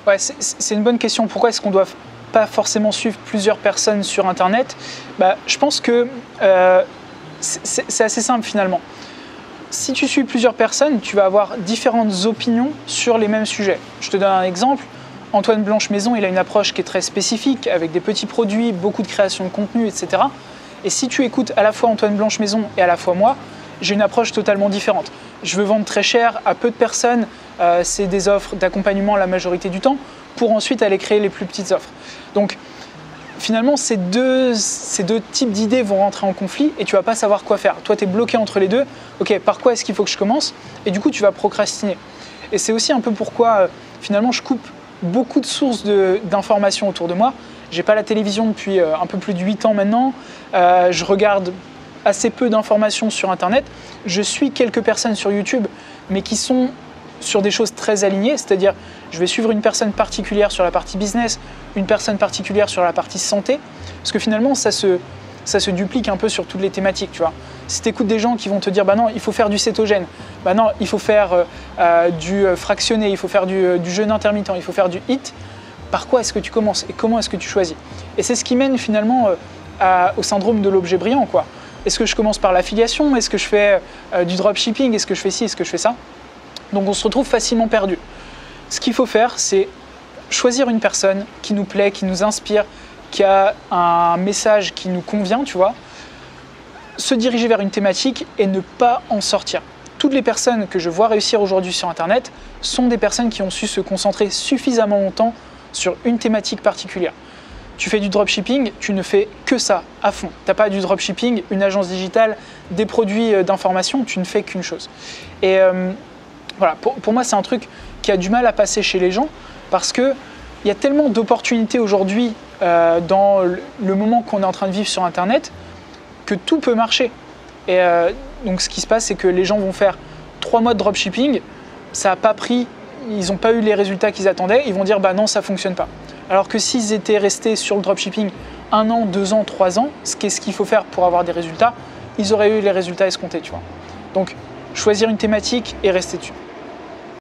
Ouais, c'est une bonne question. Pourquoi est-ce qu'on doit pas forcément suivre plusieurs personnes sur Internet? Je pense que c'est assez simple finalement. Si tu suis plusieurs personnes, tu vas avoir différentes opinions sur les mêmes sujets. Je te donne un exemple. Antoine Blanche-Maison, il a une approche qui est très spécifique, avec des petits produits, beaucoup de création de contenu, etc. Et si tu écoutes à la fois Antoine Blanche-Maison et à la fois moi, j'ai une approche totalement différente. Je veux vendre très cher à peu de personnes, c'est des offres d'accompagnement la majorité du temps, pour ensuite aller créer les plus petites offres. Donc finalement, ces deux types d'idées vont rentrer en conflit et tu ne vas pas savoir quoi faire. Toi, tu es bloqué entre les deux. Ok, par quoi est-ce qu'il faut que je commence? Et du coup, tu vas procrastiner. Et c'est aussi un peu pourquoi finalement je coupe beaucoup de sources d'informations autour de moi. Je n'ai pas la télévision depuis un peu plus de 8 ans maintenant. Je regarde assez peu d'informations sur Internet. Je suis quelques personnes sur YouTube, mais qui sont sur des choses très alignées, c'est-à-dire je vais suivre une personne particulière sur la partie business, une personne particulière sur la partie santé, parce que finalement ça se duplique un peu sur toutes les thématiques, tu vois. Si tu écoutes des gens qui vont te dire non, il faut faire du cétogène, non, il faut faire du fractionné, il faut faire du jeûne intermittent, il faut faire du HIIT, par quoi est-ce que tu commences et comment est-ce que tu choisis? Et c'est ce qui mène finalement au syndrome de l'objet brillant, quoi. Est-ce que je commence par l'affiliation? Est-ce que je fais du dropshipping? Est-ce que je fais ci? Est-ce que je fais ça? Donc on se retrouve facilement perdu. Ce qu'il faut faire, c'est choisir une personne qui nous plaît, qui nous inspire, qui a un message qui nous convient, tu vois, se diriger vers une thématique et ne pas en sortir. Toutes les personnes que je vois réussir aujourd'hui sur Internet sont des personnes qui ont su se concentrer suffisamment longtemps sur une thématique particulière. Tu fais du dropshipping, tu ne fais que ça à fond. Tu n'as pas du dropshipping, une agence digitale, des produits d'information, tu ne fais qu'une chose. Et voilà, pour moi, c'est un truc qui a du mal à passer chez les gens parce qu'il y a tellement d'opportunités aujourd'hui dans le moment qu'on est en train de vivre sur Internet que tout peut marcher. Et donc, ce qui se passe, c'est que les gens vont faire 3 mois de dropshipping, ça n'a pas pris, ils n'ont pas eu les résultats qu'ils attendaient, ils vont dire non, ça ne fonctionne pas. Alors que s'ils étaient restés sur le dropshipping 1 an, 2 ans, 3 ans, ce qu'il faut faire pour avoir des résultats, ils auraient eu les résultats escomptés, tu vois. Donc, choisir une thématique et rester dessus.